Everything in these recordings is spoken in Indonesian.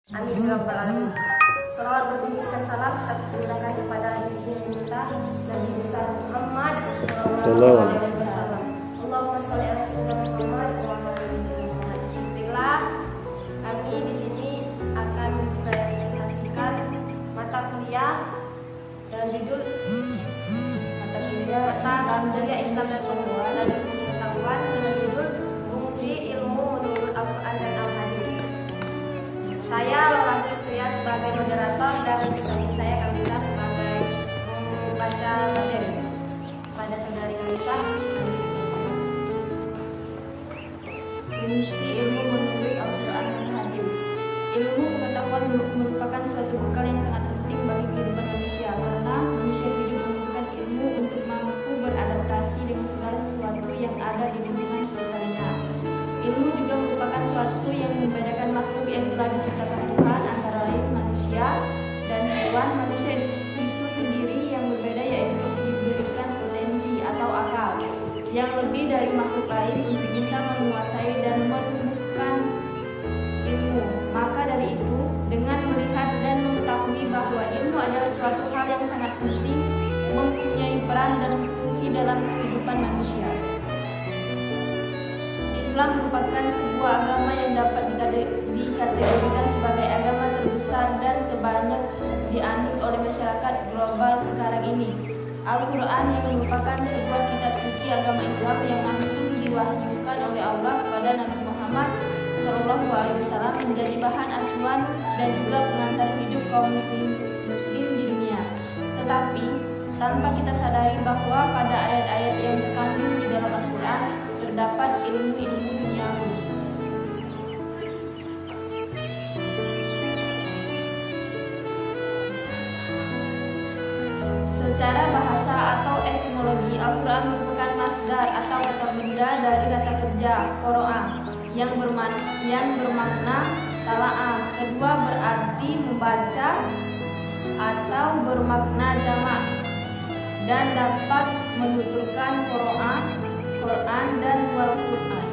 Amin ya rabbal alamin. Salawat berbimbiskan salam tercurahkan kepada Nabi kita Nabi besar Muhammad sallallahu alaihi wasallam. Allahumma shalli ala sayyidina Muhammad wa ala ali sayyidina Muhammad. Baiklah, kami di sini akan mempresentasikan mata kuliah dan judul mata kuliah Islam dan pengetahuan dengan judul fungsi ilmu menurut Al-Quran dan Al-Hadis. Saya Lolanti Surya sebagai moderator dan di samping saya Kamisa sebagai pembaca materi. Pada saudari Kamisa, fungsi ilmu menurut Al-Quran dan Hadis. Ilmu pengetahuan merupakan suatu bekal yang sangat penting bagi kehidupan manusia karena manusia hidup membutuhkan ilmu untuk mampu beradaptasi dengan segala sesuatu yang ada di lingkungan sekitarnya. Ilmu juga merupakan suatu yang membedakan makhluk yang telah diciptakan Tuhan antara lain manusia dan hewan. Manusia itu sendiri yang berbeda yaitu diberikan sensi atau akal yang lebih dari makhluk lain untuk bisa menguasai dan menumbuhkan ilmu. Maka dari itu, dengan melihat dan mengetahui bahwa ilmu adalah suatu hal yang sangat penting, mempunyai peran dan fungsi dalam kehidupan manusia. Islam merupakan sebuah agama yang dapat dikategorikan sebagai agama terbesar dan terbanyak dianut oleh masyarakat global sekarang ini. Al-Quran yang merupakan sebuah kitab suci agama Islam yang langsung diwahyukan oleh Allah kepada Nabi Muhammad SAW menjadi bahan acuan dan juga pengantar hidup kaum muslim di dunia. Tetapi tanpa kita sadari bahwa pada ayat-ayat yang terkandung di dalam Al-Quran terdapat ilmu-ilmu duniawi. Secara bahasa atau etimologi, Al-Quran merupakan masdar atau kata benda dari kata kerja qoro'ah yang bermakna tala'ah. Kedua berarti membaca atau bermakna jamak dan dapat menuturkan qoro'ah, Quran dan wal Quran.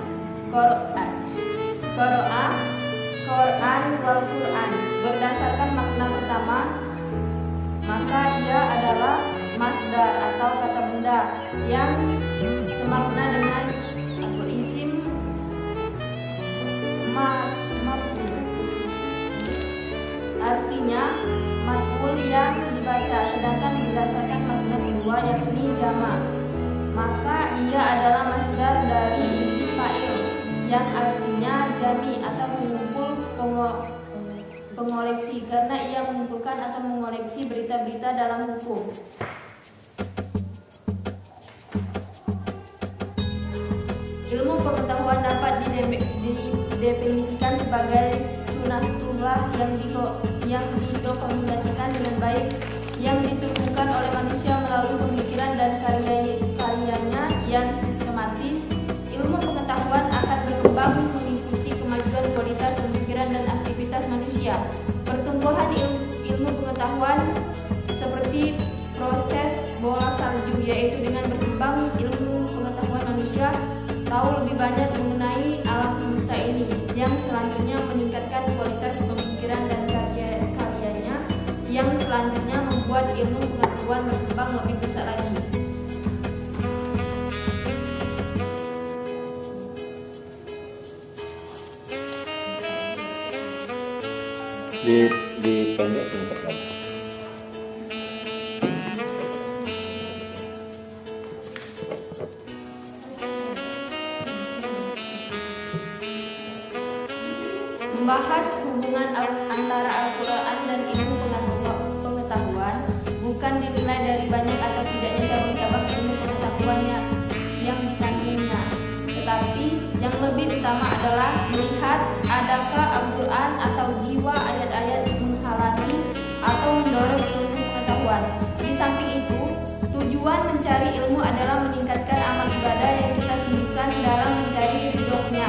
Quran wal Quran. Berdasarkan makna pertama, maka ia adalah masdar atau kata benda yang semakna dengan isim maf'ul. Artinya maf'ul yang dibaca, sedangkan berdasarkan makna kedua yakni jamak, maka ia adalah masdar dari isim fa'il yang artinya jami atau mengumpul pengoleksi karena ia mengumpulkan atau mengoleksi berita-berita dalam hukum. Ilmu pengetahuan dapat didefinisikan sebagai sunatullah yang didokumentasikan dengan baik, yang ditumbuhkan oleh manusia melalui pemikiran dan karyanya yang sistematis. Ilmu pengetahuan akan berkembang mengikuti kemajuan kualitas pemikiran dan aktivitas manusia. Pertumbuhan ilmu pengetahuan seperti proses bola salju, yaitu dengan berkembang ilmu pengetahuan manusia tahu lebih banyak mengenai alam semesta ini, yang selanjutnya meningkatkan kualitas pemikiran dan karyanya, yang selanjutnya membuat ilmu pengetahuan berkembang lebih besar lagi. Di pendek singkat saja. Membahas hubungan antara Al-Quran dan ilmu pengetahuan bukan dinilai dari banyak atau tidaknya cabang-cabang ilmu pengetahuannya yang dikandungnya, tetapi yang lebih utama adalah melihat adakah Al-Quran atau jiwa ayat-ayat menghalangi atau mendorong ilmu pengetahuan. Di samping itu, tujuan mencari ilmu adalah meningkatkan amal ibadah yang kita tunjukkan dalam mencari ridhonya,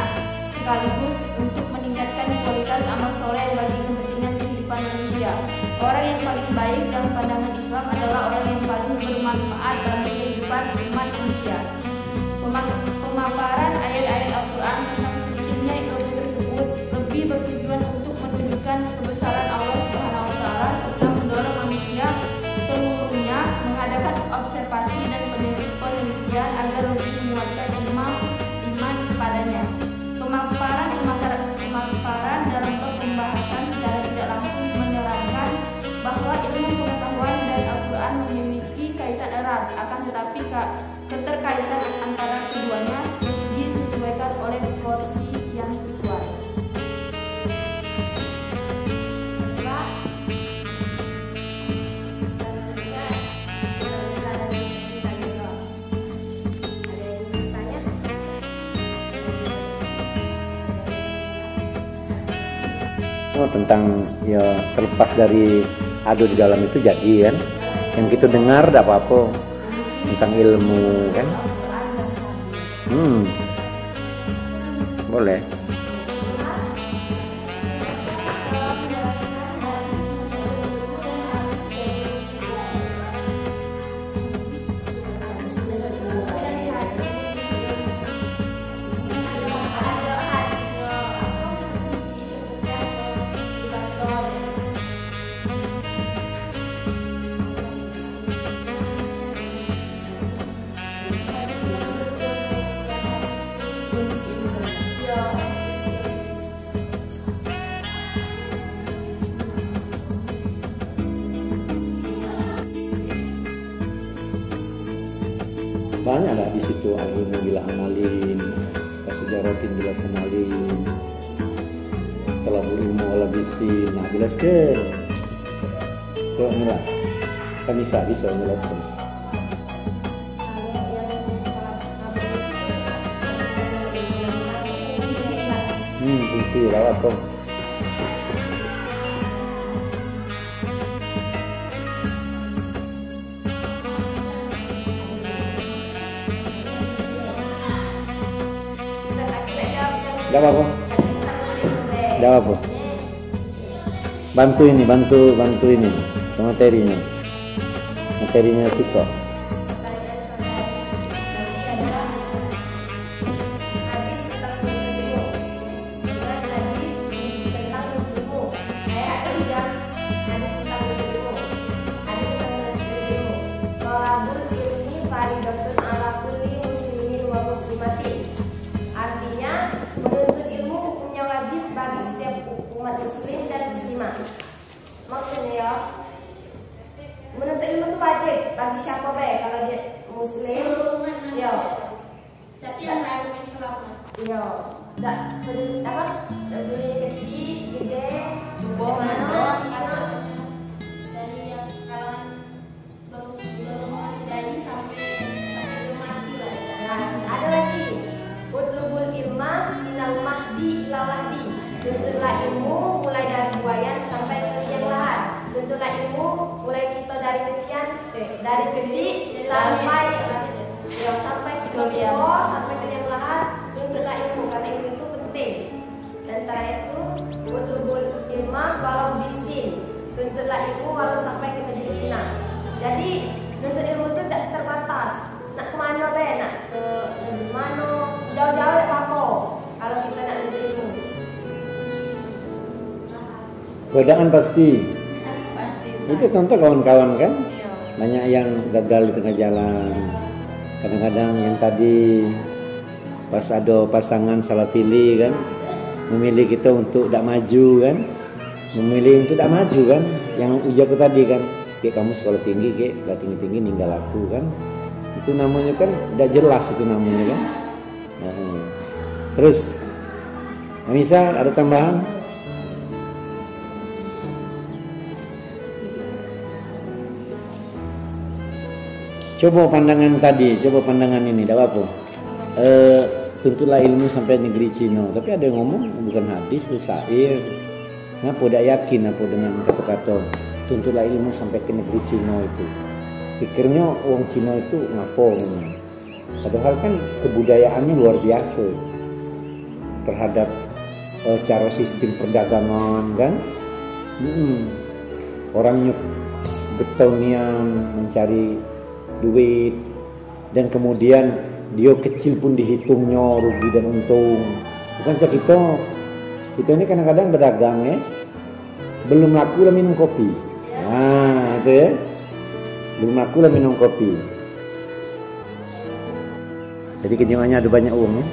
sekaligus untuk meningkatkan kualitas amal soleh bagi kepentingan kehidupan manusia. Orang yang paling baik dalam pandangan Islam adalah orang yang paling bermanfaat bagi kehidupan umat manusia. Pemaparan ayat-ayat Al-Quran tentang pentingnya ilmu tersebut lebih bertujuan untuk menunjukkan akan tetapi keterkaitan antara keduanya disesuaikan oleh porsi yang sesuai. Tentang ya terlepas dari adu di dalam itu jadi kan yang kita dengar tidak apa-apa tentang ilmu kan. Boleh. Banyak lah di situ ilmu bila amalin, kasejaratin bila senalin, kalau ilmu ala bisin, nah jelaskan. Kalau inilah, kan bisa jelaskan. Fungsi lewat dong. Gak apa-apa. Gak apa-apa. Bantu ini materinya. Materinya Siko. Maksudnya ya, menuntut ilmu itu wajib bagi siapa baik kalau dia muslim, ya. Tapi yang lain Islam, ya. Tak apa? Dari kecil, gede, mana? Dari yang kalangan belum masih dari sampai mati lah. Ada lagi, utlubul ilmah minal mahdi lalahdi. Tuntutlah ilmu mulai dari buayan sampai ke liang lahat. Tuntutlah ilmu mulai kita dari kecil sampai kita tua sampai ke liang lahat. Tuntutlah ilmu karena ilmu itu penting. Dan terakhir itu utlubul ilmah walau bisin. Tuntutlah ilmu walau sampai ke negeri Cina. Jadi tuntut ilmu itu tidak terbatas. Nak kemana be? Nak ke negeri mana? Jauh-jauh tak apa. Kalau kita nak tuntut ilmu. Godaan pasti. Itu contoh kawan-kawan kan, banyak yang gagal di tengah jalan. Kadang-kadang yang tadi pas ada pasangan salah pilih kan, memilih kita untuk tidak maju kan, memilih untuk tidak maju kan. Yang ujarku tadi kan, kayak kamu sekolah tinggi, kayak gak tinggi-tinggi ninggal aku kan. Itu namanya kan tidak jelas itu namanya kan. Nah, terus, Anissa ada tambahan? Coba pandangan tadi, coba pandangan ini, tidak apa-apa. Tuntutlah ilmu sampai negeri Cina. Tapi ada yang ngomong bukan hadis, itu syair. Kenapa tidak yakin apa dengan kata-kata tuntutlah ilmu sampai ke negeri Cina itu? Pikirnya orang Cina itu ngapo? Padahal kan kebudayaannya luar biasa terhadap cara sistem perdagangan kan. Orangnya getonian mencari duit dan kemudian dia kecil pun dihitungnya rugi dan untung. Bukan kita ini kadang-kadang berdagang ya, belum laku lah minum kopi. Nah itu ya, belum laku lah minum kopi. Jadi kenyamaannya ada banyak uang ya.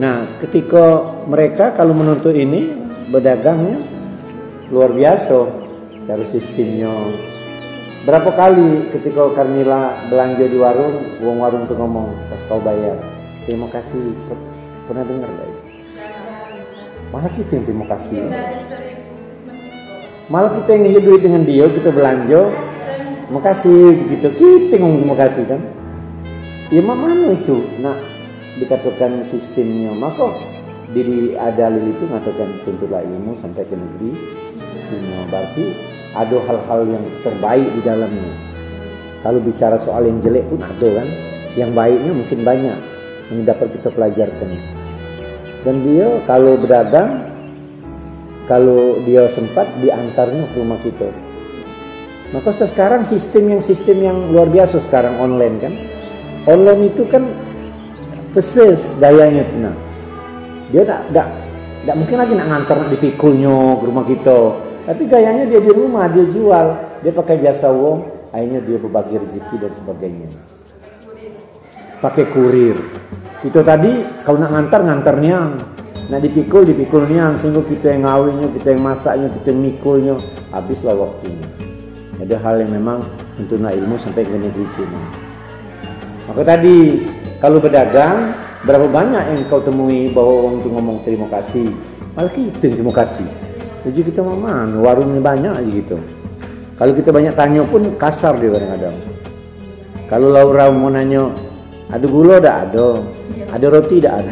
Nah ketika mereka kalau menuntut ini berdagangnya luar biasa cara sistemnya. Berapa kali ketika Carmila belanja di warung, uang warung tuh ngomong pas kau bayar, terima kasih. Pernah dengar gak itu? Malah kita yang terima kasih. Malah kita yang ngasih duit dengan dia, kita belanja, makasih gitu. Kita ngomong terima kasih kan? Ya mana itu? Nah, dikatakan sistemnya, maka diri ada itu mengatakan tuntutlah ilmu sampai ke negeri semua. Berarti ada hal-hal yang terbaik di dalamnya. Kalau bicara soal yang jelek pun ada kan, yang baiknya mungkin banyak yang dapat kita pelajarkan. Dan dia kalau berdagang, kalau dia sempat diantarnya ke rumah kita. Maka sekarang sistem yang luar biasa sekarang online kan. Online itu kan persis dayanya tuh. Nah, dia tak mungkin lagi nak ngantar nak dipikulnya ke rumah kita. Tapi gayanya dia di rumah, dia jual, dia pakai jasa wong, akhirnya dia berbagi rezeki dan sebagainya. Pakai kurir. Itu tadi kalau nak ngantarnya, nak dipikulnya, sehingga kita yang ngawinnya, kita yang masaknya, kita yang mikulnya, habislah waktunya. Ada hal yang memang untuk nak ilmu sampai ke negeri Cina. Maka tadi kalau berdagang, berapa banyak yang kau temui bahwa orang itu ngomong terima kasih, malah kita yang terima kasih. Jadi kita mana warungnya banyak aja gitu. Kalau kita banyak tanya pun kasar dia kadang-kadang. Kalau Laura mau nanya, ada gula tak ada roti tak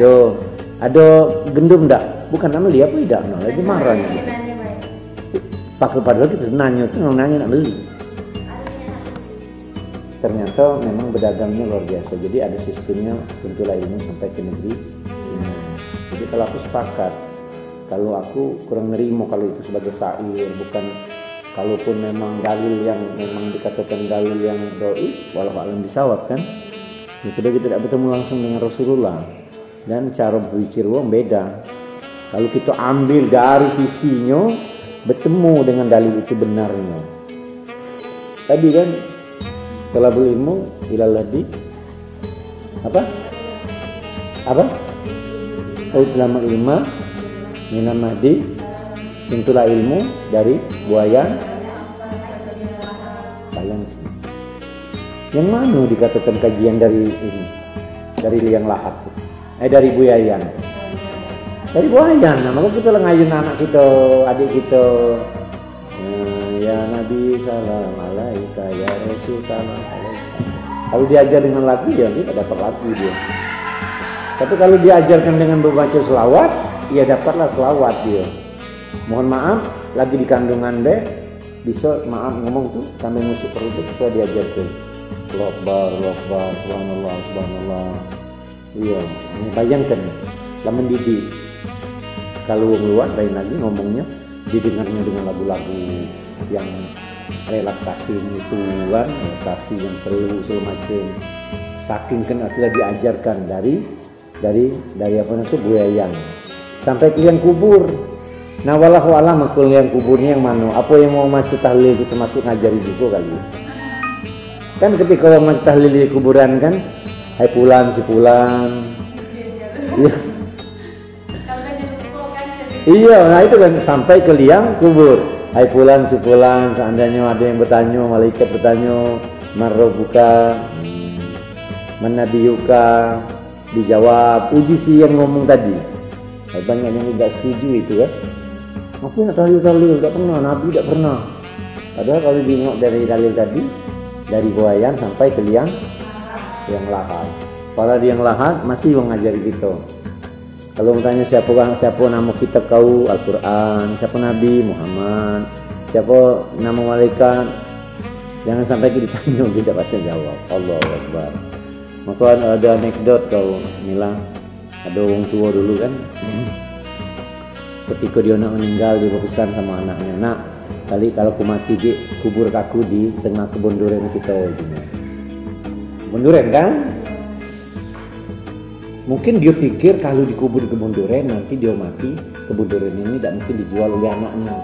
ada gendum tak, bukan nama dia apa tidak, nah lagi marah gitu. Padahal kita nanya tuh nanya nak beli. Ternyata memang bedagangnya luar biasa. Jadi ada sistemnya, tentulah ilmu sampai ke negeri Cina. Jadi kalau aku sepakat, kalau aku kurang nerima kalau itu sebagai syair, bukan kalaupun memang dalil yang memang dikatakan dalil yang dhaif, walau alam bisawab kan. Kita tidak bertemu langsung dengan Rasulullah dan cara berpikir wong beda. Kalau kita ambil dari sisinya, bertemu dengan dalil itu benarnya. Tadi kan talabul ilmu ilalladhi apa? Ulama ilma minamadi, tentulah ilmu dari buayan. Bayang sih. Yang mana dikatakan kajian dari ini? Dari liang lahat. Dari buayan. Dari buayan. Nah, maka kita ngayun anak kita, adik kita. Ya Nabi salam alaika, ya Rasul salam alaika. Kalau diajar dengan lagu ya dia dapat lagu dia. Tapi kalau diajarkan dengan membaca selawat, ya dapatlah selawat dia. Mohon maaf, lagi di kandungan deh, bisa maaf ngomong tuh sambil musik perut itu kita diajarkan. Allahu Akbar, subhanallah, subhanallah. Iya, ini bayangkan lah mendidik. Kalau luar lain lagi ngomongnya, didengarnya dengan lagu-lagu yang relaksasi itu kan, relaksasi yang seru macam. Saking kan akhirnya diajarkan dari apa itu buayan sampai ke liang kubur. Nah wallahu alam ke liang kuburnya yang mana? Apa yang mau masuk tahlil itu termasuk ngajari juga kali. Kan ketika orang masuk tahlil di kuburan kan, hai pulang si pulang. Iya. Iya, nah itu kan sampai ke liang kubur. Hai pulang si pulang, seandainya ada yang bertanya, malaikat bertanya, marrobuka, manabiyuka, dijawab, uji si yang ngomong tadi. Hai banyak yang tidak setuju itu kan. Aku nak tahlil, tak pernah, Nabi tak pernah. Padahal kalau diingat dari dalil tadi, dari buayan sampai ke liang lahat. Para liang lahat masih mengajari kita. Kalau bertanya siapa nama kitab kau, Al-Quran, siapa Nabi Muhammad, siapa nama malaikat, jangan sampai ditanya tidak baca jawab. Allahu Akbar. Maka ada anekdot kau Mila, ada orang tua dulu kan, ketika dia nak meninggal dia berpesan sama anaknya, nak kali kalau aku mati di kubur aku di tengah kebun durian kita gini. Kebun durian kan? Mungkin dia pikir kalau dikubur di kebun durian nanti dia mati, kebun durian ini tidak mungkin dijual oleh anaknya.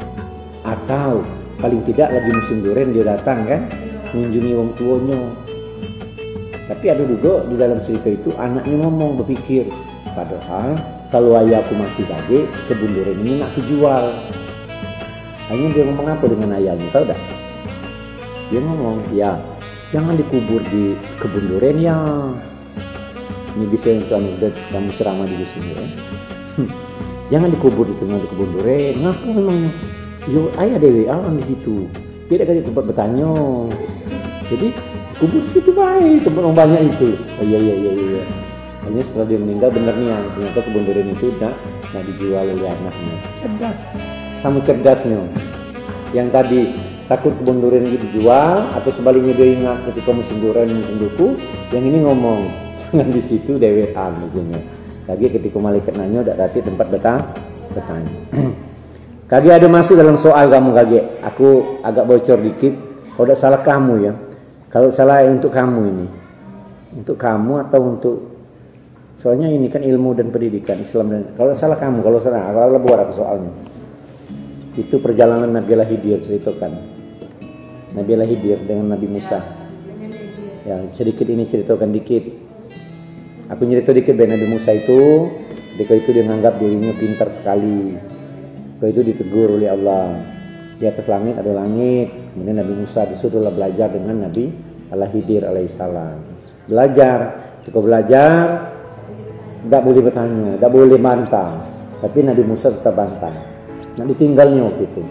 Atau paling tidak lagi musim durian dia datang kan, mengunjungi orang tuanya. Tapi ada juga di dalam cerita itu anaknya ngomong berpikir, padahal kalau ayah aku mati tadi, kebun durian ini nak dijual. Akhirnya dia ngomong apa dengan ayahnya, tahu tak? Dia ngomong, ya jangan dikubur di kebun durian ya. Ini bisa yang kamu ceramah di sini ya. Jangan dikubur di tengah kebun durian. Ngaku memangnya? Yo ayah dewi alam di situ. Tidak kasih tempat bertanya. Jadi kubur di situ baik, tempat orang banyak itu. Oh iya. Hanya setelah dia meninggal bener nih, ternyata kebun durian itu udah dijual oleh anaknya. Cerdas, sama cerdasnya. Yang tadi takut kebun durian itu dijual, atau sebaliknya dia ingat ketika musim durian musim duku, yang ini ngomong dengan di situ dewean maksudnya. Lagi ketika malaikat nanya udah berarti tempat bertanya. Kage ada masuk dalam soal kamu kage. Aku agak bocor dikit. Kalau tidak salah kamu ya. Kalau salah untuk kamu ini. Untuk kamu atau untuk, soalnya ini kan ilmu dan pendidikan Islam dan kalau salah kamu, kalau salah buat aku soalnya. Itu perjalanan Nabi Allah Khidir ceritakan. Nabi Allah Khidir dengan Nabi Musa. Ya, sedikit ini ceritakan dikit. Aku cerita dikit bahwa Nabi Musa itu ketika itu dia menganggap dirinya pintar sekali. Ketika itu ditegur oleh Allah. Di atas langit ada langit. Kemudian Nabi Musa disuruhlah belajar dengan Nabi Allah Khidir alaihissalam. Belajar, cukup belajar. Tidak boleh bertanya, tidak boleh bantah. Tapi Nabi Musa tetap bantah. Nah ditinggalnya waktu itu.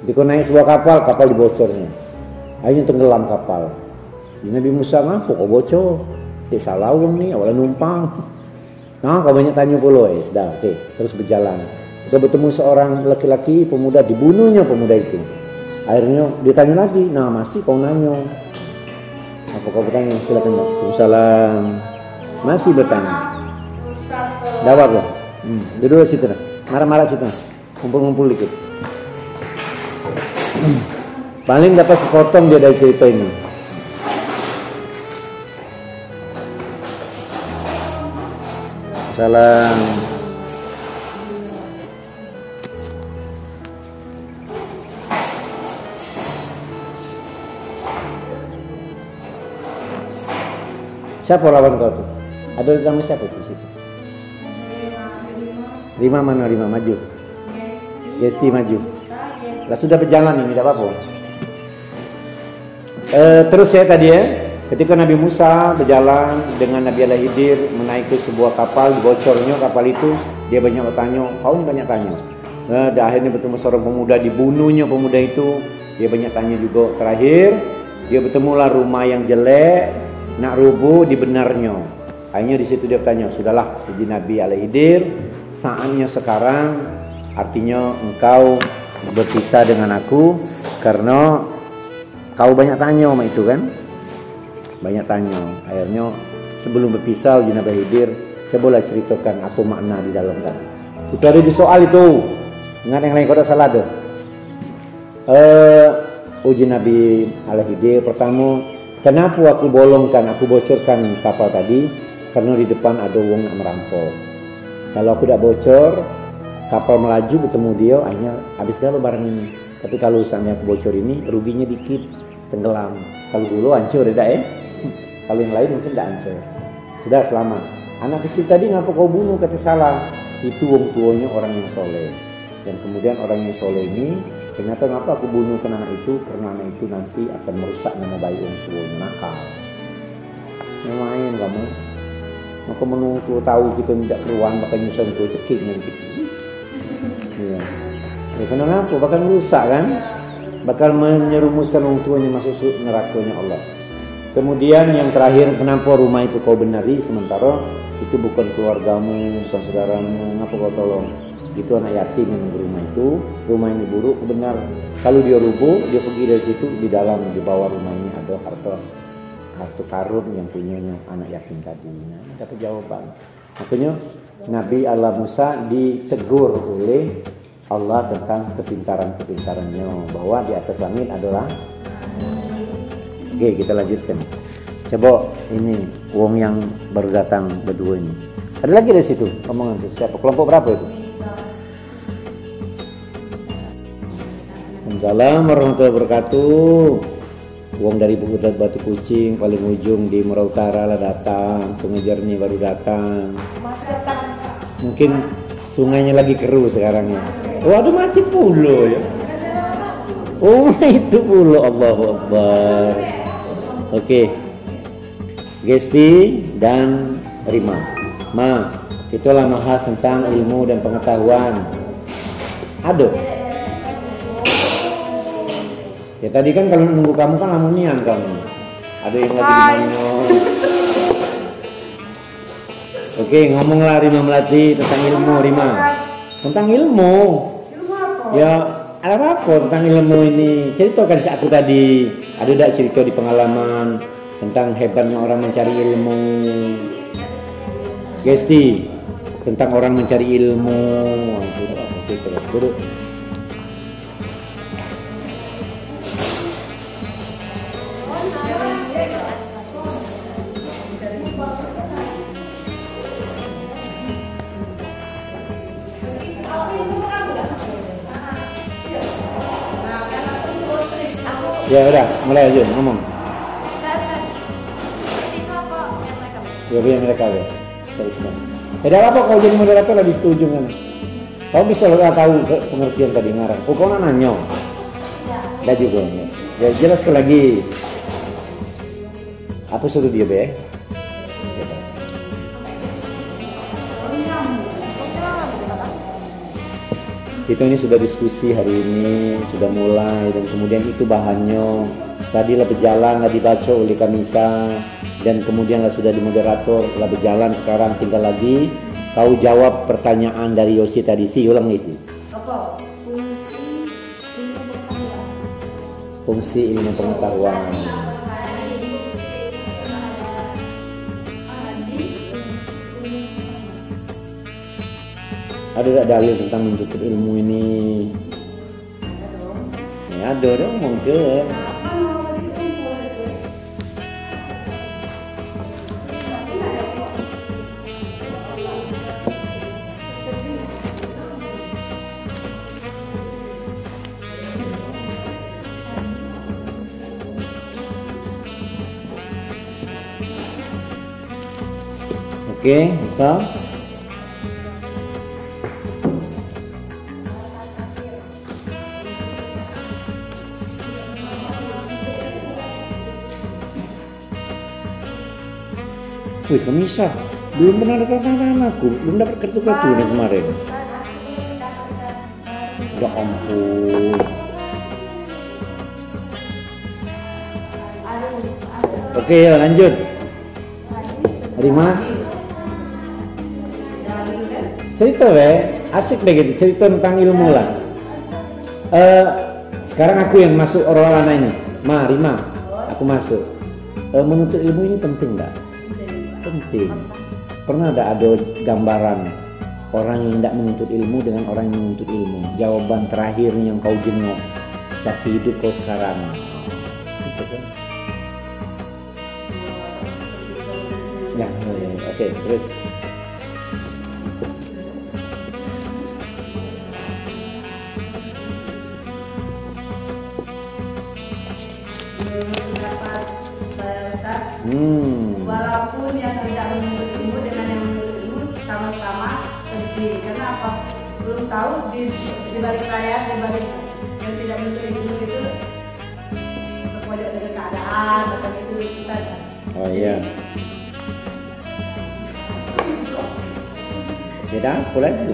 Ketika naik sebuah kapal dibocornya. Akhirnya tenggelam kapal. Nabi Musa ngaku kok bocor. Salah uang nih, awalnya numpang. Nah, kau banyak tanya pula, sudah, oke, terus berjalan. Kita bertemu seorang laki-laki pemuda, dibunuhnya pemuda itu. Akhirnya ditanya lagi, nah masih kau nanya. Apa kau bertanya? Silakan. Waalaikumsalam. Masih bertanya. Dapat loh. Duduk situ lah. Marah-marah situ. Kumpul-kumpul dikit. Paling dapat sepotong dia dari cerita ini. Salam. Siapa lawan kau tuh? Ada kamu siapa tuh situ? Rima mana Rima maju? Gesti maju. Lah sudah berjalan ini, tidak apa-apa. Terus ya tadi ya. Ketika Nabi Musa berjalan dengan Nabi Allah Khidir menaiki sebuah kapal, bocornya kapal itu, dia banyak bertanya, kau banyak tanya. Dan akhirnya bertemu seorang pemuda, dibunuhnya pemuda itu, dia banyak tanya juga. Terakhir, dia bertemulah rumah yang jelek, nak rubuh dibenarnya. Akhirnya di situ dia bertanya, sudahlah, jadi Nabi Allah Khidir, saatnya sekarang, artinya engkau berpisah dengan aku, karena kau banyak tanya sama itu kan. Banyak tanya. Akhirnya sebelum berpisah uji Nabi Khidir, saya boleh ceritakan apa makna di dalam kan. Itu ada di soal itu. Ingat yang lain kau tak salah tuh. Uji Nabi Khidir pertama, kenapa aku bocorkan kapal tadi? Karena di depan ada wong nak merampok. Kalau aku tidak bocor, kapal melaju bertemu dia, akhirnya habis galau barang ini. Tapi kalau misalnya aku bocor ini, ruginya dikit, tenggelam. Kalau dulu hancur tidak ya? Kalau yang lain mungkin tidak hancur. Sudah selamat. Anak kecil tadi ngapa kau bunuh? Kata salah. Itu wong tuanya orang yang soleh. Dan kemudian orang yang soleh ini ternyata ngapa aku bunuh ke anak itu? Karena anak itu nanti akan merusak nama baik wong tuanya, nakal. Main kamu. Maka menunggu tahu kita tidak keruan bakal nyusun tua cekik yang kecil. Iya. Ya kenapa? Bakal merusak kan? Bakal menyerumuskan orang tuanya masuk nerakanya Allah. Kemudian yang terakhir, kenapa rumah itu kau benari sementara itu bukan keluargamu, bukan saudaramu, ngapa kau tolong? Itu anak yatim yang di rumah ini buruk, benar. Kalau dia rubuh, dia pergi dari situ, di dalam, di bawah rumah ini ada harta karun yang punyanya anak yatim tadi. Nah, dapat jawaban. Makanya Nabi Allah Musa ditegur oleh Allah tentang kepintarannya, bahwa di atas langit adalah. Oke, kita lanjutkan. Coba ini wong yang baru datang berdua ini. Ada lagi dari situ omongan tuh. Siapa? Kelompok berapa itu? Assalamualaikum warahmatullahi wabarakatuh. Wong dari Batu Kucing paling ujung di Merau Utara lah datang. Sungai Jernih baru datang. Mungkin sungainya lagi keruh sekarang ya. Oh, ada macet pula ya. Oh itu pula, Allahu Akbar. Oke, Gesti dan Rima. Ma, kita lah bahas tentang ilmu dan pengetahuan. Aduh. Ya tadi kan kalau nunggu kamu kan lamunian kamu. Ada yang lagi di mana? Oke, ngomonglah Rima Melati tentang ilmu, Rima. Tentang ilmu. Ilmu apa? Ya, apa tentang ilmu ini? Ceritakan cak aku tadi. Ada tak cerita di pengalaman tentang hebatnya orang mencari ilmu? Gesti, tentang orang mencari ilmu. Oke, terus duduk. Ya udah, mulai aja ngomong. Ya biar mereka ya. Terus. Tidak apa kau jadi moderator lagi setuju kan? Kau bisa nggak tahu pengertian tadi ngarang. Kau nanya. Dah juga. Ya jelaskan lagi. Apa suruh dia be? Kita ini sudah diskusi hari ini, sudah mulai, dan kemudian itu bahannya tadi lah berjalan, lah dibaca oleh Kamisa, dan kemudian lah sudah dimoderator, lah berjalan. Sekarang tinggal lagi kau jawab pertanyaan dari Yosi tadi. Ulang isi. Apa? Fungsi ilmu pengetahuan. Ada tak dalil tentang menuntut ilmu ini? Ya ada dong mungkin. Oke, bisa. Wih, Kamisa, belum pernah datang tangan aku, belum dapat kartu-kartu nih kemarin. Ya ampun. Oke, lanjut. Rima, cerita asik begitu, cerita tentang ilmu lah. Sekarang aku yang masuk orang ini. Rima, aku masuk. Menuntut ilmu ini penting nggak? Penting. Pernah ada gambaran orang yang tidak menuntut ilmu dengan orang yang menuntut ilmu? Jawaban terakhir yang kau jenguk saksi hidup kau sekarang. Gitu kan? Ya, oke, terus. Walaupun yang tidak menuntut ilmu dengan yang menuntut ilmu sama-sama penting. Karena apa? Belum tahu di balik layar, di balik yang tidak menuntut ilmu itu terpojok dengan keadaan atau itu kita. Oh iya. Tidak apa lagi.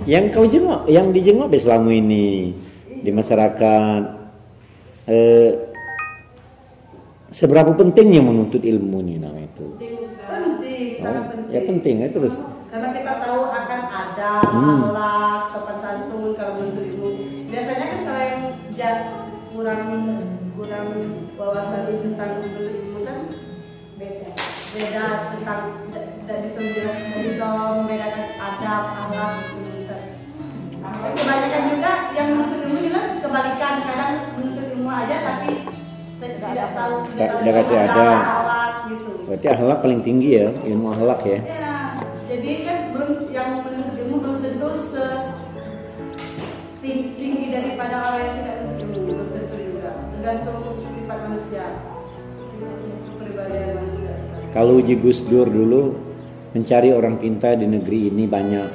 Yang kau jenguk, yang dijenguk selama ini di masyarakat. Seberapa pentingnya menuntut ilmu nih nama itu? Penting, sangat penting. Ya penting ya terus. Karena kita tahu akan ada akhlak, sopan santun kalau menuntut ilmu. Biasanya kan kalau yang kurang wawasan tentang menuntut ilmu kan beda tentang tidak bisa menjelaskan, bisa membedakan adab, akhlak gitu. Kebanyakan juga yang menuntut ilmu juga kebalikan, kadang menuntut ilmu aja tapi tidak tahu ada akhlak gitu. Berarti akhlak paling tinggi ya, ilmu akhlak ya. Ya, jadi kan yang menuntut ilmu belum tentu tinggi daripada orang yang tidak menuntut ilmu, belum tentu juga. Tergantung sifat manusia, kepribadian manusia. Kalau Uji Gus Dur dulu mencari orang pintar di negeri ini banyak,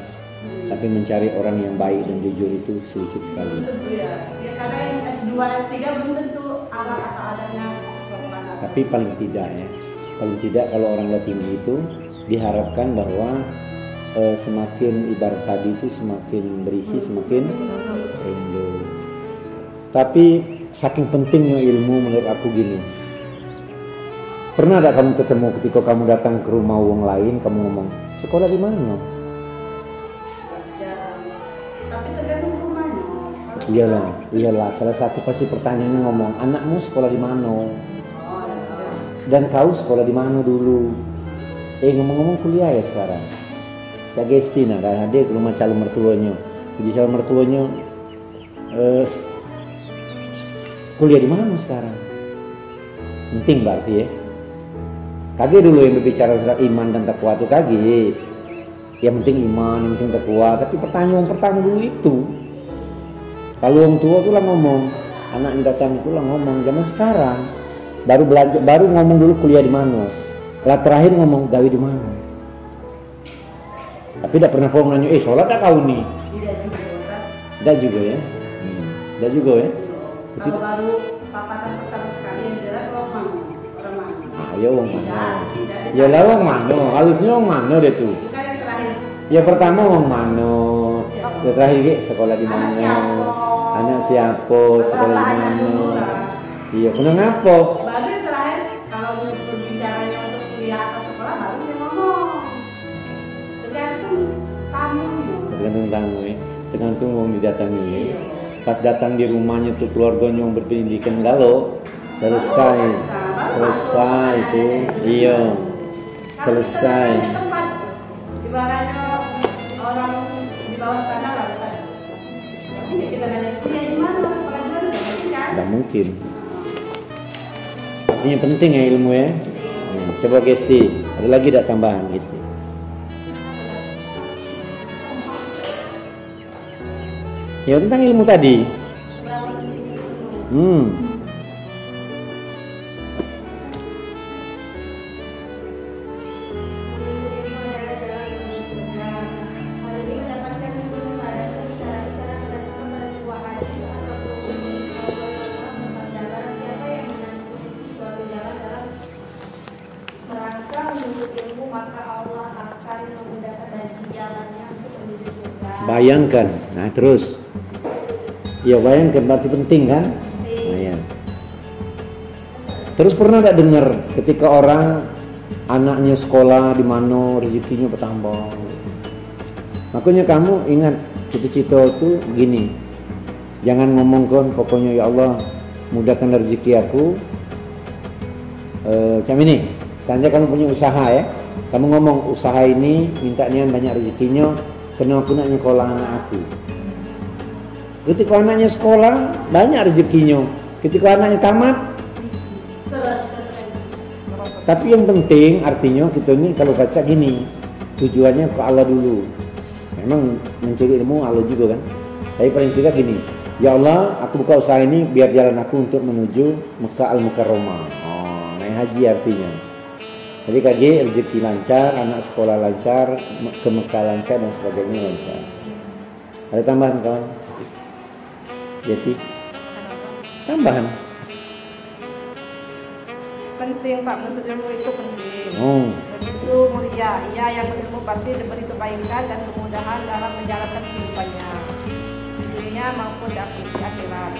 Tapi mencari orang yang baik dan jujur itu sedikit sekali. Ya, karena yang S2, S3 belum tentu arah kata adanya. Tapi paling tidak ya, paling tidak kalau orang tinggi itu diharapkan bahwa semakin ibarat tadi itu semakin berisi, semakin rindu. Tapi saking pentingnya ilmu menurut aku gini. Pernah ada kamu ketemu ketika kamu datang ke rumah orang lain, kamu ngomong, sekolah di mana? Tapi tergantung rumahnya. Iyalah. Salah satu pasti pertanyaannya ngomong, anakmu sekolah di mana? Dan kau sekolah di mana dulu? Ngomong-ngomong kuliah ya sekarang. Kak Gestina dah hadir ke rumah calon mertuanya. Jadi calon mertuanya kuliah di mana sekarang? Penting berarti ya. Kage dulu yang berbicara tentang iman dan takwa itu kage. Yang penting iman, yang penting takwa. Tapi pertanyaan pertama dulu itu. Kalau orang tua tuh lah ngomong, anak yang datang itu lah ngomong. Zaman sekarang baru ngomong dulu kuliah di mana. Setelah terakhir ngomong gawe di mana. Tapi tidak pernah kau nanya, sholat tak kau nih? Tidak juga ya. Tidak juga ya. Kalau baru papasan pertama sekali yang jelas orang mana? Ya orang mana? Ya lah orang mana? Halusnya orang mana dia tuh? Bukan yang terakhir. Ya pertama orang mana? Ya terakhir sekolah di mana? Anak siapa? Sekolah di mana? Iya, pernah ngapa? Baru yang terakhir kalau berbicaranya untuk kuliah atau sekolah baru dia ngomong. Tergantung tamunya. Tergantung tamu ya. Tergantung orang didatangi ya. Pas datang di rumahnya tuh keluarganya yang berpendidikan galau, selesai itu, iya, selesai. Ibaratnya orang di bawah standar lah kan. Tapi kita nanya kuliah di mana, sekolah di mana, kan? Tidak mungkin. Ini penting ya ilmu ya. Coba Gesti, ada lagi tidak tambahan Gesti? Ya tentang ilmu tadi. Bayangkan, nah terus. Ya bayangkan berarti penting kan? Nah, ya. Terus pernah tidak dengar ketika orang anaknya sekolah di mana rezekinya bertambah? Makanya kamu ingat cita-cita itu gini. Jangan ngomongkan pokoknya ya Allah mudahkan rezeki aku. Macam ini. Tanda kamu punya usaha ya. Kamu ngomong usaha ini minta nian banyak rezekinya, karena aku nak nyekolah anak aku. Ketika anaknya sekolah, banyak rezekinya. Ketika anaknya tamat, tapi yang penting artinya kita ini kalau baca gini, tujuannya ke Allah dulu. Memang mencari ilmu Allah juga kan. Tapi paling tidak gini, ya Allah, aku buka usaha ini biar jalan aku untuk menuju Mekah Al-Mukarramah. Naik haji artinya. Jadi kaji rezeki lancar, anak sekolah lancar, ke Mekah lancar dan sebagainya lancar. Ada tambahan kawan? Jadi tambahan. Penting Pak, menuntut ilmu itu penting. Begitu mulia, ia yang berilmu pasti diberi kebaikan dan kemudahan dalam menjalankan kehidupannya di dunia maupun di akhirat.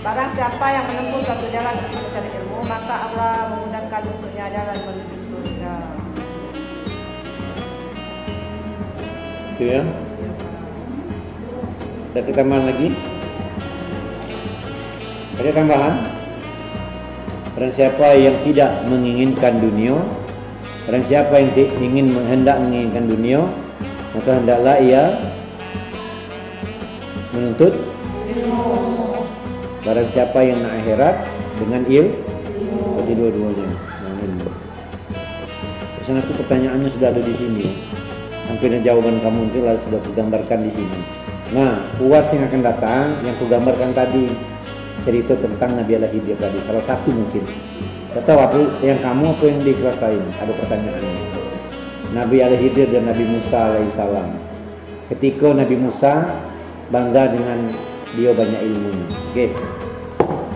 Barang siapa yang menempuh suatu jalan untuk mencari ilmu, maka Allah memudahkan untuknya jalan menuju surga. Itu ya. Ada tambahan lagi? Ada tambahan? Barang siapa yang tidak menginginkan dunia, barang siapa yang hendak menginginkan dunia, maka hendaklah ia menuntut ilmu. Barang siapa yang nak akhirat dengan ilmu, jadi dua-duanya. Karena itu pertanyaannya sudah ada di sini. Hampir jawaban kamu itu lah sudah kugambarkan di sini. Nah, UAS yang akan datang, yang kugambarkan tadi cerita tentang Nabi Allah Khidir tadi. Salah satu mungkin. Atau apa yang kamu apa yang di kelas lain ada pertanyaannya. Nabi Allah Khidir dan Nabi Musa alaihissalam. ketika Nabi Musa bangga dengan dia banyak ilmunya. Oke.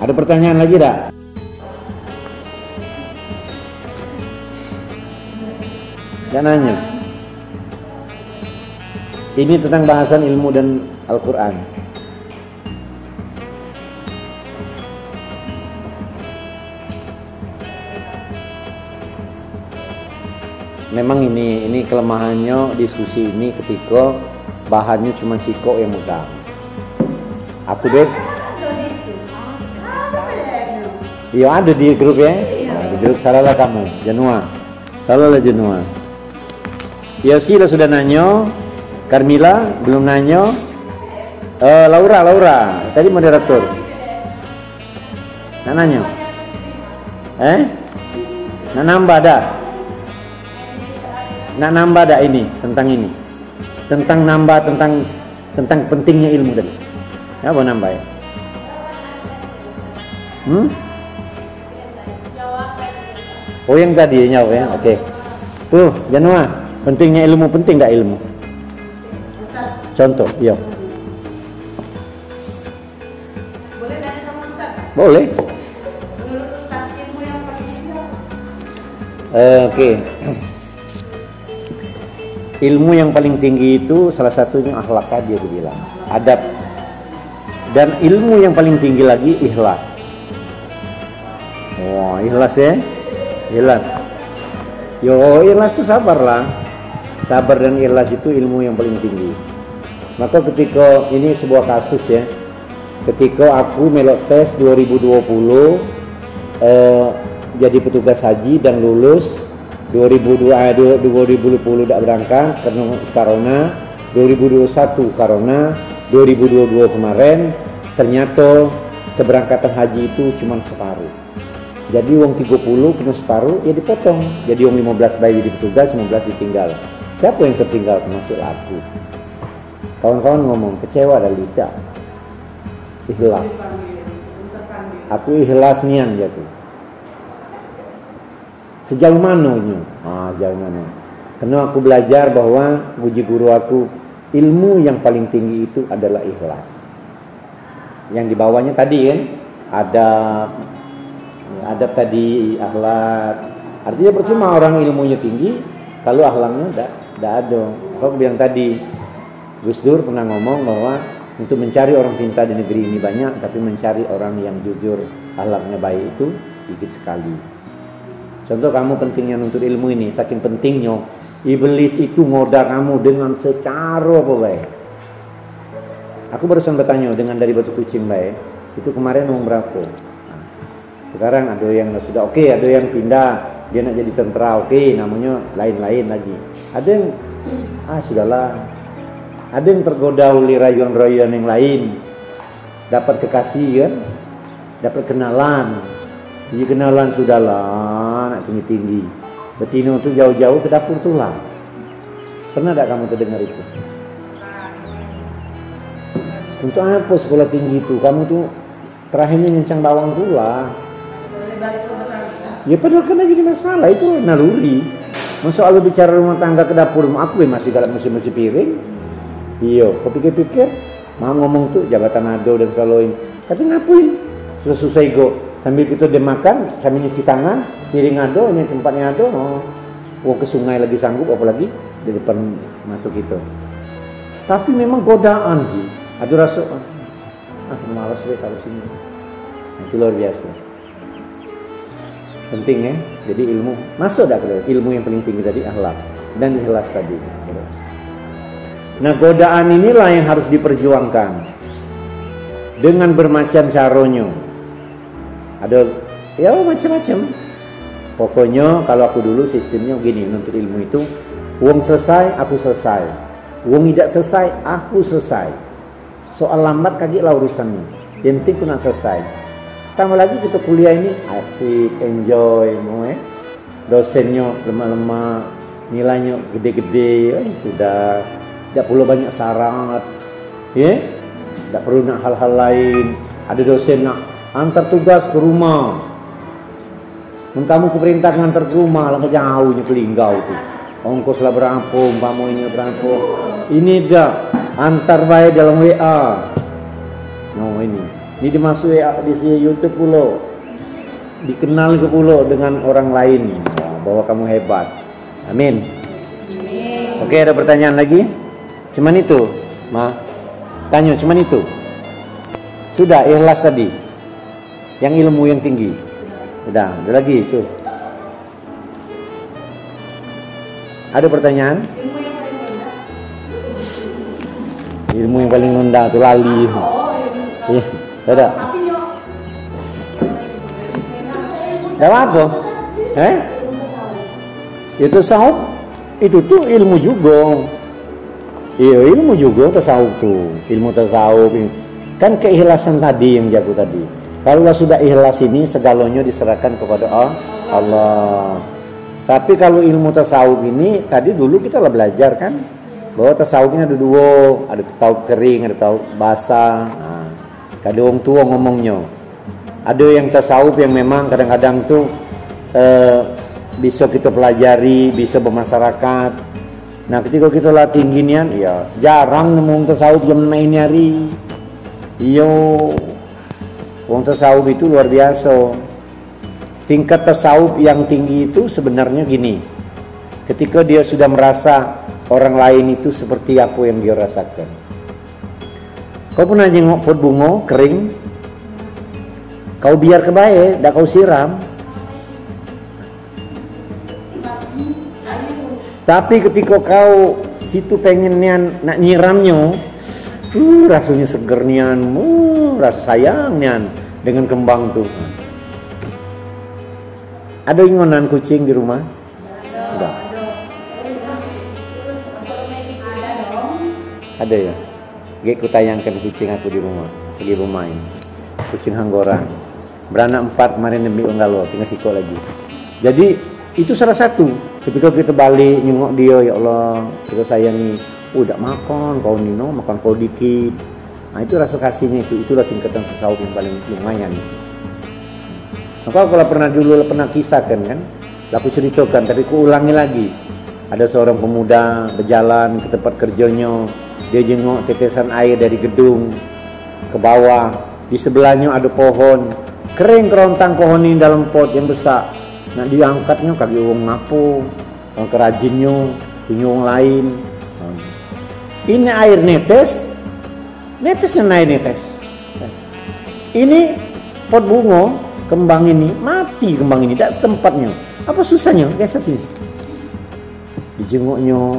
Ada pertanyaan lagi tak? Jangan nanya. Ini tentang bahasan ilmu dan Al-Quran. Memang ini kelemahannya diskusi ini ketika bahannya cuma Ciko yang megang. Aku deh. Iya ada di grup ya. Nah, di grup salahlah kamu, Janua. Salahlah Janua. Yosi sudah nanya, Carmila belum nanya, Laura, tadi moderator. Nak nanya? Nak nambah dah? Nak nambah dah ini tentang ini? Tentang nambah tentang pentingnya ilmu tadi. Ya, mau nambah ya? Oh yang tadi nyawa ya, oke. Tuh, Janua, pentingnya ilmu, penting gak ilmu? Contoh, iya. Boleh nanya sama Ustaz? Boleh. Menurut Ustaz ilmu yang paling tinggi apa? Oke. Ilmu yang paling tinggi itu salah satunya akhlak tadi dia bilang, adab. Dan ilmu yang paling tinggi lagi ikhlas. Wah, ikhlas ya? Ikhlas. Yo, ikhlas itu sabarlah. Sabar dan ikhlas itu ilmu yang paling tinggi. Maka ketika ini sebuah kasus ya. Ketika aku melok tes 2020 jadi petugas haji dan lulus 2020 tidak berangkat karena corona, 2021 corona, 2022 kemarin ternyata keberangkatan haji itu cuma separuh. Jadi uang 30 kena separuh ya dipotong. Jadi uang 15 bayi di petugas, 15 ditinggal. Siapa yang tertinggal? Termasuk aku. Kawan-kawan ngomong kecewa dan tidak. Ikhlas. Aku ikhlas nian jatuh. Sejauh mana ini? Sejauh mana? Karena aku belajar bahwa puji guru aku, ilmu yang paling tinggi itu adalah ikhlas. Yang dibawanya tadi kan adab tadi, akhlak. Artinya percuma orang ilmunya tinggi kalau akhlaknya tidak ada. Aku bilang tadi, Gus Dur pernah ngomong bahwa untuk mencari orang pintar di negeri ini banyak, tapi mencari orang yang jujur, akhlaknya baik itu sedikit sekali. Contoh kamu pentingnya nuntut ilmu ini, saking pentingnya iblis itu ngoda kamu dengan secara apa baik. Aku barusan bertanya dengan dari Batu Kucing baik, itu kemarin uang berapa? Nah, sekarang ada yang sudah oke, ada yang pindah, dia nak jadi tentara oke, namanya lain-lain lagi. Ada yang sudahlah. Ada yang tergoda oleh rayon-rayon yang lain, dapat kekasih kan, dapat kenalan. Jadi kenalan sudahlah, nak tinggi-tinggi. Betina itu jauh-jauh ke dapur tulang. Pernah tak kamu terdengar itu? Untuk apa sekolah tinggi itu? Kamu tuh terakhirnya nyencang bawang tulang. Ya padahal kan jadi masalah, itu naluri. Masa Allah bicara rumah tangga ke dapur, aku masih galak masih piring. Iya, kau pikir-pikir mau ngomong tuh jabatan ado dan saloin. Tapi ngapain? Susah go. Sambil kita dia makan, sambil nyuci tangan, piring ado, ini tempatnya ado. Ke sungai lagi sanggup, apalagi di depan mata kita. Tapi memang godaan sih. Ada rasa, malas deh kalau sini. Itu luar biasa. Penting ya. Jadi ilmu masuk dah kalau ilmu yang paling tinggi tadi akhlak dan ikhlas tadi. Nah, godaan inilah yang harus diperjuangkan dengan bermacam caranya. Ada ya macam-macam. Pokoknya kalau aku dulu sistemnya gini, menuntut ilmu itu uang selesai, aku selesai. Uang tidak selesai, aku selesai. Soal lambat kagilah urusannya. Yang penting aku nak selesai. Tambah lagi kita kuliah ini asik, enjoy, dosennya lemah-lemah, nilainya gede-gede, sudah. Tidak perlu banyak syarat, ya? Tidak perlu nak hal-hal lain. Ada dosen nak antar tugas ke rumah. Kamu keperintah ngantar ke rumah, lah jauhnya ke Linggau itu. ongkos lah berapa, umpama ini berapa. Ini dah antar bayar dalam WA. No ini dimasuk WA di YouTube pulo. Dikenal ke pulo dengan orang lain bahwa kamu hebat. Amin. Oke, ada pertanyaan lagi? Cuman itu, Ma. Tanya cuman itu. Sudah ikhlas tadi. Yang ilmu yang tinggi. Udah, ada lagi itu. Ada pertanyaan? Ilmu yang paling rendah tuh lali. Iya, ada. Enggak apa? Itu tasawuf. Itu tuh ilmu juga. Iya, ilmu juga tasawuf tuh. Ilmu tasawuf kan keikhlasan tadi yang jago tadi. Kalau sudah ikhlas ini segalanya diserahkan kepada Allah. Tapi kalau ilmu tasawuf ini tadi dulu kita lah belajar kan bahwa tasawufnya ada dua, ada tasawuf kering, ada tasawuf basah. Nah, ada orang tua ngomongnya. Ada yang tasawuf yang memang kadang-kadang tuh bisa kita pelajari, bisa bermasyarakat. Nah, ketika kita lah tinggi nian, ya jarang nemu tasawuf jam ini hari. Iyo, wong tasawuf itu luar biasa. Tingkat tasawuf yang tinggi itu sebenarnya gini. Ketika dia sudah merasa orang lain itu seperti apa yang dia rasakan. Kau pernah jenguk pot bunga kering? Kau biar kebaik, dah kau siram. Tapi ketika kau situ pengen nak nyiramnya, rasanya seger nian, rasa sayang nian dengan kembang tuh. Ada ingonan kucing di rumah? Enggak. Ada ya? Gue kutayangkan kucing aku di rumah, lagi bermain. Kucing Hanggora. Beranak 4 kemarin demi unggalo, tinggal siko lagi. Jadi itu salah satu. Ketika kita balik nyengok dia, ya Allah, kita sayangi. Udah makan, kau nino makan kau dikit. Nah itu rasa kasihnya itulah tingkatan tasawuf yang paling lumayan. Maka kalau pernah kisahkan kan, aku ceritakan, tapi ku ulangi lagi. Ada seorang pemuda berjalan ke tempat kerjanya, dia jengok tetesan air dari gedung ke bawah. Di sebelahnya ada pohon, kering kerontang pohon ini dalam pot yang besar. Nah diangkatnya kaki wong ngapo, orang kerajinnya, punya wong lain. Ini air netesnya naik netes. Ini pot bunga, kembang ini mati, kembang ini tidak tempatnya. Apa susahnya? Biasa sih. Dijenguknya.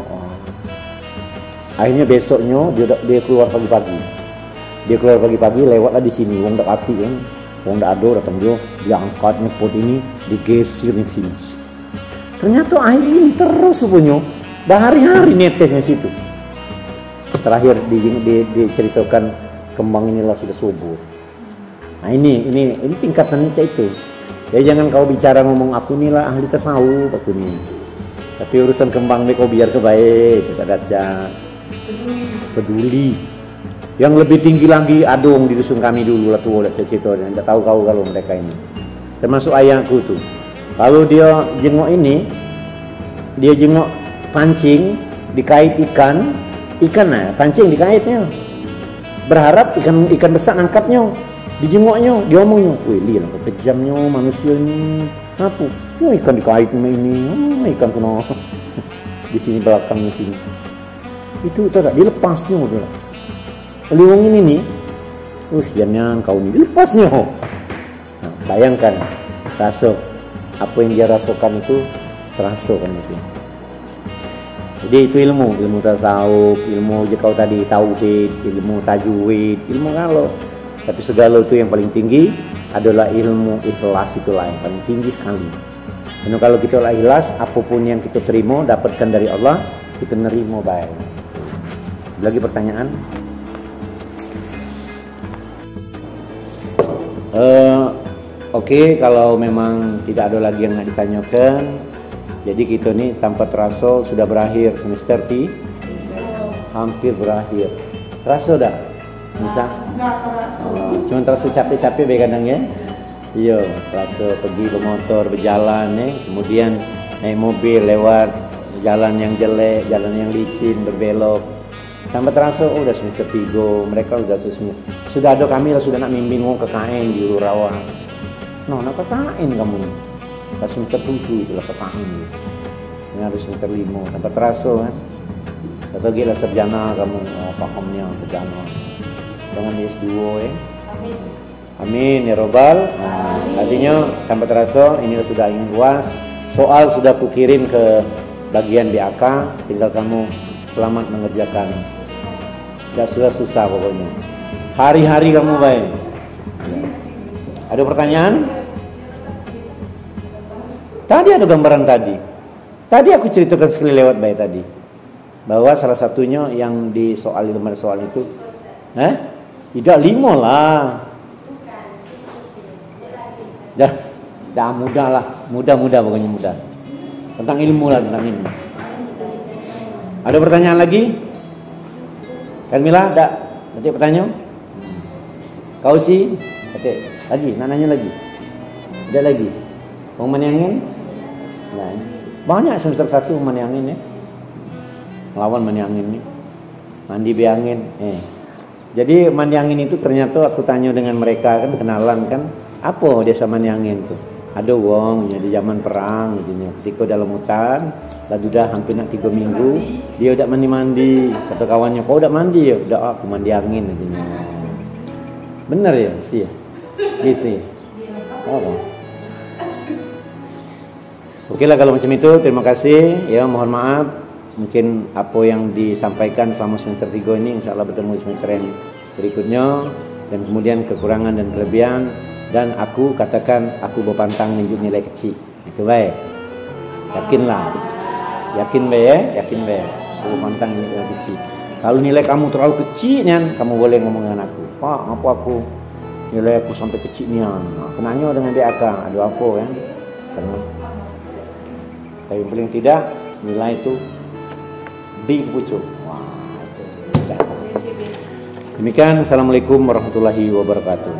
Akhirnya besoknya dia keluar pagi-pagi. Dia keluar pagi-pagi lewatlah di sini. Wong dak ati kan. Wong dak ado datang dia angkatnya pot ini digeser di sini. Ternyata air ini terus punya. Bahari-hari netesnya situ. Terakhir diceritakan kembang inilah sudah subur. Nah ini tingkatannya itu. Ya jangan kau bicara ngomong aku inilah ahli tasawuf aku nih. Tapi urusan kembang ini kau biar kebaik, kita baca. Peduli. Yang lebih tinggi lagi adung di dusun kami dulu lah tuh lihat cerita. Tidak tahu kau kalau mereka ini. Termasuk ayahku tuh. Kalau dia jengok ini, dia jengok pancing dikait ikan. Pancing dikaitnya. Berharap ikan besar angkatnya, dijengoknya, diomongnya. Wih, lihat kejamnya manusia ini. Apa? Ikan dikait sama ini. Ikan kena di sini belakangnya sini. Itu tak dilepasnya udah. Liwang ini nih. Jangan kau ini dilepasnya. Nah, bayangkan rasa apa yang dia rasakan itu terasa kan itu. Jadi itu ilmu tasawuf, ilmu je kau tadi tauhid, ilmu tajwid, ilmu kalau. Tapi segala itu yang paling tinggi adalah ilmu ikhlas, itulah yang paling tinggi sekali. Dan kalau kita ikhlas, apapun yang kita terima dapatkan dari Allah, kita nerima baik. Lagi pertanyaan? Oke, kalau memang tidak ada lagi yang nak ditanyakan. Jadi kita nih tanpa terasa sudah berakhir semester hampir berakhir. Terasa dah? Bisa? Cuma terasa capek-capek kadang ya. Iya, terasa pergi ke motor berjalan kemudian naik mobil lewat jalan yang jelek, jalan yang licin, berbelok. Tanpa terasa, oh udah semester 3, mereka udah sudah ada kami sudah nak mimpin ke KKN di Urawas. No, nak KKN kamu. Pas semester 7 itulah KKN. Ini harus semester 5, tanpa terasa kan. Atau gila sarjana kamu, pahamnya sarjana. Dengan di S2 ya. Amin ya robbal. Nah, artinya tanpa terasa ini sudah ingin UAS. Soal sudah kukirim ke bagian BAK, tinggal kamu selamat mengerjakan. Tidak susah pokoknya. Hari-hari kamu baik. Ada pertanyaan? Tadi ada gambaran tadi. Tadi aku ceritakan sekali lewat baik tadi. Bahwa salah satunya yang di soal itu. Tidak 5 lah. Dah mudah lah. Mudah pokoknya mudah. Tentang ilmu lah, tentang ilmu. Ada pertanyaan lagi? Kamila, ada? Nanti pertanyaan? Kau sih? Lagi, nanya lagi. Ada lagi? Mau mandi angin? Nah, banyak semester 1 mandi angin ya. Lawan mandi angin nih. Mandi angin. Jadi mandi angin itu ternyata aku tanya dengan mereka kan, kenalan kan. Apa desa mandi angin itu? Ada wong di zaman perang gitu. Ketika dalam hutan, lalu dah hampir nak 3 minggu, dia udah mandi. Kata kawannya, kau udah mandi ya? Udah, aku mandi angin gitu. Bener ya sih ya? Gitu ya? Oh. Oke lah kalau macam itu, terima kasih. Ya mohon maaf, mungkin apa yang disampaikan selama semester 3 ini insya Allah bertemu semester yang berikutnya. Dan kemudian kekurangan dan kelebihan. Dan aku katakan aku berpantang menunjuk nilai kecil. Itu baik. Yakinlah. Yakin baik ya? Yakin baik. Aku berpantang menunjuk nilai kecil. Kalau nilai kamu terlalu kecil Nian, kamu boleh ngomong dengan aku. Pak, apa aku nilai aku sampai kecil Nian? Kenanya dengan BAK. Ada apa kan? Karena tapi paling tidak nilai itu big pucuk. Wah, itu. Demikian. Assalamualaikum warahmatullahi wabarakatuh.